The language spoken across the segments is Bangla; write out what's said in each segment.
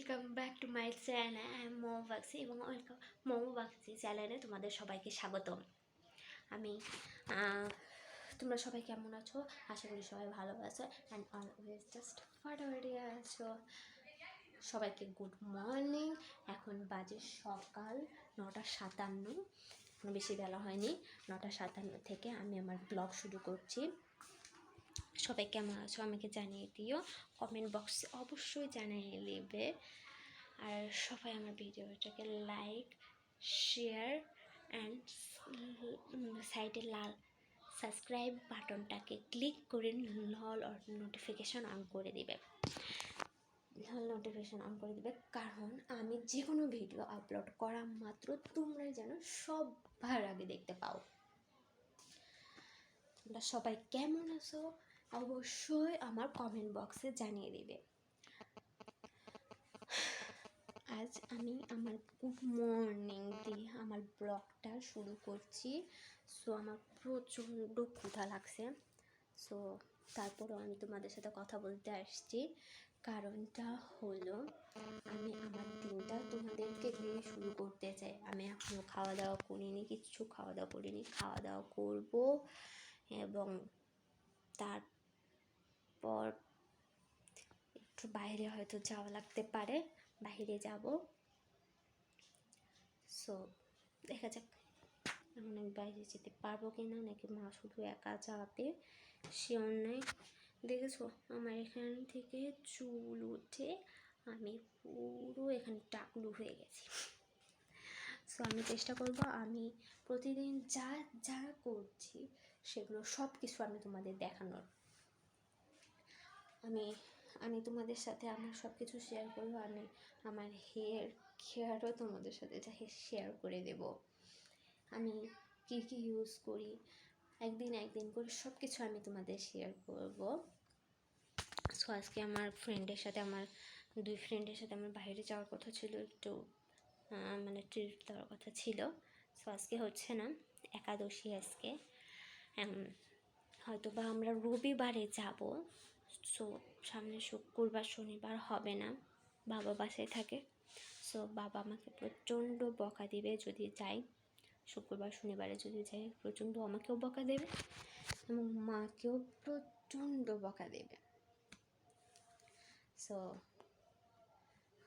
Welcome back to my channel Momo Bakshi এবং ওয়েলকাম মোমো বাক্সি চ্যানেলে তোমাদের সবাইকে স্বাগতম। আমি তোমরা সবাই কেমন আছো? আশা করি সবাই ভালো আছো অ্যান্ড অলওয়েজ জাস্ট ফাটাফাটি আছো। সবাইকে গুড মর্নিং। এখন বাজে সকাল 9:57। এখন বেশি বেলা হয়নি, 9:57 থেকে আমি আমার ব্লগ শুরু করছি। সবাই কেমন আছো আমাকে জানিয়ে দিও, কমেন্ট বক্সে অবশ্যই জানিয়ে নেবে। আর সবাই আমার ভিডিওটাকে লাইক, শেয়ার অ্যান্ড সাইডে লাল সাবস্ক্রাইব বাটনটাকে ক্লিক করে অল নোটিফিকেশান অন করে দিবে। কারণ আমি যে কোনো ভিডিও আপলোড করা মাত্র তোমরা যেন সবার আগে দেখতে পাও। তোমরা সবাই কেমন আছো অবশ্যই আমার কমেন্ট বক্সে জানিয়ে দিবে। আজ আমি আমার গুড মর্নিং দিয়ে আমার ব্লগটা শুরু করছি। সো আমার প্রচণ্ড ক্ষুধা লাগছে। সো তারপরও আমি তোমাদের সাথে কথা বলতে আসছি। কারণটা হলো আমি আমার দিনটা তোমাদেরকে দিয়ে শুরু করতে চাই। আমি এখনও খাওয়া দাওয়া করিনি, খাওয়া দাওয়া করবো এবং তারপর একটু বাইরে হয়তো যাওয়া লাগতে পারে, বাইরে যাব। সো দেখা যাক এখন আমি বাইরে যেতে পারবো কি না, নাকি মা শুধু একা যাবে শিওর নেই। দেখেছো আমার এখান থেকে চুল উঠে আমি পুরো এখানে টাকলু হয়ে গেছি। সো আমি চেষ্টা করব আমি প্রতিদিন যা যা করছি সেগুলো সব কিছু আমি তোমাদের দেখানোর। আমি তোমাদের সাথে আমার সব কিছু শেয়ার করবো। আমি আমার হেয়ার কেয়ারও তোমাদের সাথে শেয়ার করে দেব। আমি কী কী ইউজ করি একদিন করে সব কিছু আমি তোমাদের শেয়ার করব। সো আজকে আমার দুই ফ্রেন্ডের সাথে আমার বাইরে যাওয়ার কথা ছিল, একটু মানে ট্রিট দেওয়ার কথা ছিল। সো আজকে হচ্ছে না, একাদশী আজকে। হয়তো বা আমরা রবিবারে যাব। সো সামনে শুক্রবার শনিবার হবে না, বাবা বাসায় থাকে। সো বাবা আমাকে প্রচণ্ড বকা দিবে যদি যাই। শুক্রবার শনিবারে যদি যাই প্রচণ্ড আমাকেও বকা দেবে এবং মাকেও প্রচণ্ড বকা দেবে। সো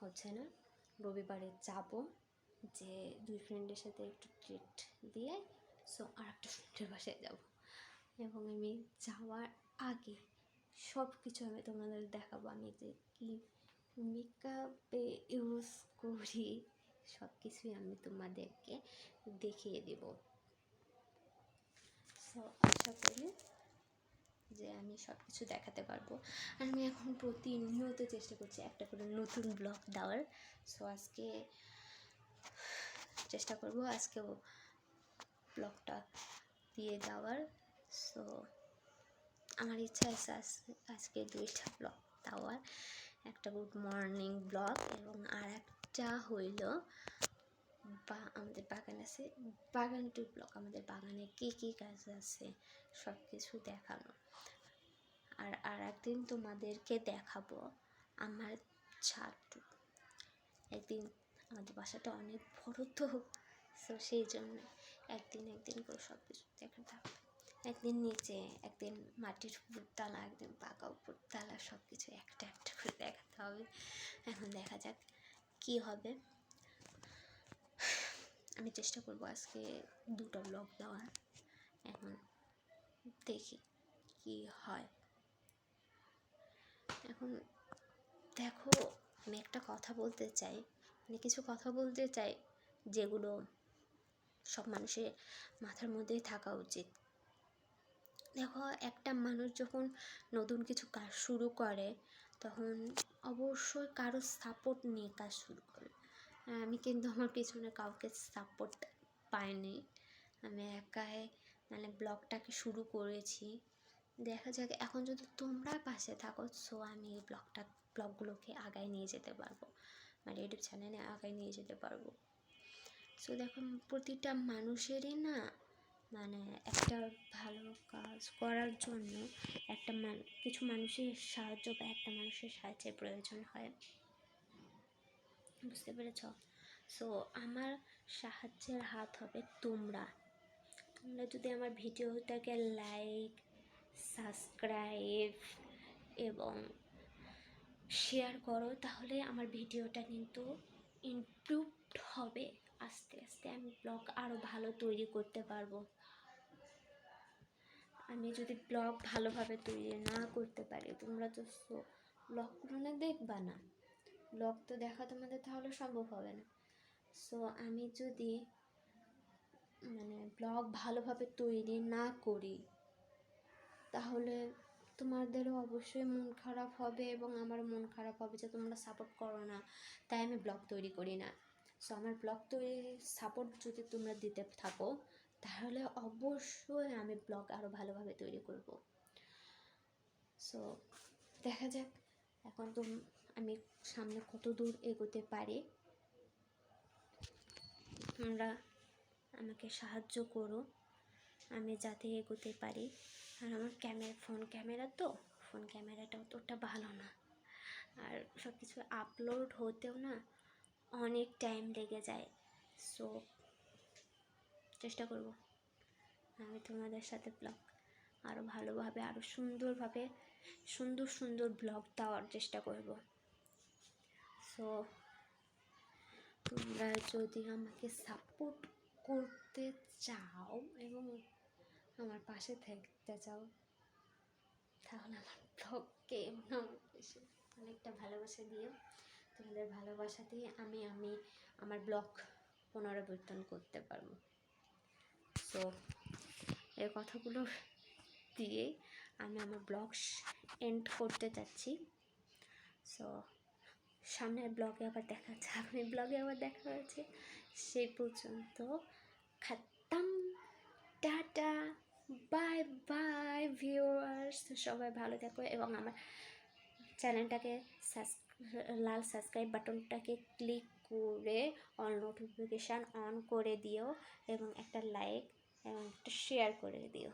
হচ্ছে না, রবিবারে যাব, যে দুই ফ্রেন্ডের সাথে একটু ট্রিট দিয়ে সো আর একটা ফ্রেন্ডের বাসায় যাব। এবং আমি যাওয়ার আগে সব কিছু আমি তোমাদের দেখাবো। আমি যে কী মেকআপে ইউজ করি সব কিছুই আমি তোমাদেরকে দেখিয়ে দেব। সো আশা করি যে আমি সব কিছু দেখাতে পারবো। আর আমি এখন প্রতিনিয়ত চেষ্টা করছি একটা করে নতুন ব্লগ দেওয়ার। সো আজকে চেষ্টা করবো আজকেও ব্লগটা দিয়ে দেওয়ার। সো আমার ইচ্ছা আছে আজকে 2টা ব্লগ দেওয়ার, একটা গুড মর্নিং ব্লগ এবং আর একটা হইল আমাদের বাগান আছে, বাগান টু ব্লগ, আমাদের বাগানে কী গাছ আছে সব কিছু দেখানো। আর একদিন তোমাদেরকে দেখাবো আমার ছাদটু। একদিন আমাদের বাসাটা অনেক বড় তো, সো সেই জন্য একদিন করে সব কিছু দেখাতে হবে। একদিন নিচে, একদিন মাটির উপরতলা, একদিন পাকা উপরতলা, সব কিছু একটা করে দেখাতে হবে। এখন দেখা যাক কি হবে। আমি চেষ্টা করবো আজকে 2টা ব্লগ দেওয়ার। এখন দেখি কি হয়। এখন দেখো আমি একটা কথা বলতে চাই, কিছু কথা বলতে চাই যেগুলো সব মানুষের মাথার মধ্যেই থাকা উচিত। দেখো একটা মানুষ যখন নতুন কিছু কাজ শুরু করে তখন অবশ্যই কারো সাপোর্ট নিয়ে কাজ শুরু করে। আমি কিন্তু আমার পিছনে কাউকে সাপোর্ট পাইনি, আমি একাই ব্লগটাকে শুরু করেছি। দেখা যাক এখন যদি তোমরা পাশে থাকো সো আমি এই ব্লগগুলোকে আগায় নিয়ে যেতে পারবো, আমার ইউটিউব চ্যানেলে আগায় নিয়ে যেতে পারবো। সো দেখো প্রতিটা মানুষেরই না একটা ভালো কাজ করার জন্য কিছু মানুষের সাহায্য বা একটা মানুষের সাহায্যের প্রয়োজন হয়। বুঝতে পেরেছ? সো আমার সাহায্যের হাত হবে তোমরা যদি আমার ভিডিওটাকে লাইক, সাবস্ক্রাইব এবং শেয়ার করো, তাহলে আমার ভিডিওটা কিন্তু ইমপ্রুভড হবে। আস্তে আস্তে আমি ব্লগ আরও ভালো তৈরি করতে পারবো। আমি যদি ব্লগ ভালোভাবে তৈরি না করতে পারি, তোমরা তো ব্লগ মানে দেখবা না, ব্লগ তো দেখা তোমাদের তাহলে সম্ভব হবে না। সো আমি যদি মানে ব্লগ ভালোভাবে তৈরি না করি, তাহলে তোমাদেরও অবশ্যই মন খারাপ হবে এবং আমার মন খারাপ হবে যে তোমরা সাপোর্ট করো না, তাই আমি ব্লগ তৈরি করি না। সো আমার ব্লগ তৈরি সাপোর্ট যদি তোমরা দিতে থাকো, তাহলে অবশ্যই আমি ব্লগ আরও ভালোভাবে তৈরি করব। সো দেখা যাক এখন তো আমি সামনে কত দূর এগোতে পারি। তোমরা আমাকে সাহায্য করো আমি যাতে এগোতে পারি। আর আমার ফোন ক্যামেরাটাও তোটা ভালো না, আর সব কিছু আপলোড হতেও না অনেক টাইম লেগে যায়। সো চেষ্টা করব আমি তোমাদের সাথে ব্লগ আরও ভালোভাবে, আরও সুন্দরভাবে সুন্দর ব্লগ দেওয়ার চেষ্টা করব। সো তোমরা যদি আমাকে সাপোর্ট করতে চাও এবং আমার পাশে থাকতে চাও, তাহলে আমার ব্লগকে অনেকটা ভালোবাসা দিও। তোমাদের ভালোবাসা দিয়ে আমি আমার ব্লগ পুনরাবর্তন করতে পারবো। সো এই কথাগুলো দিয়ে আমি আমার ব্লগ এন্ড করতে চাচ্ছি। সো সামনের ব্লগে আবার দেখা হচ্ছে, সেই পর্যন্ত খতম, টাটা, বাই বাই ভিউয়ার্স। সবাই ভালো থাকো এবং আমার চ্যানেলটাকে লাল সাবস্ক্রাইব বাটনটাকে ক্লিক করে অল নোটিফিকেশান অন করে দিও এবং একটা লাইক এবং একটা শেয়ার করে দিও।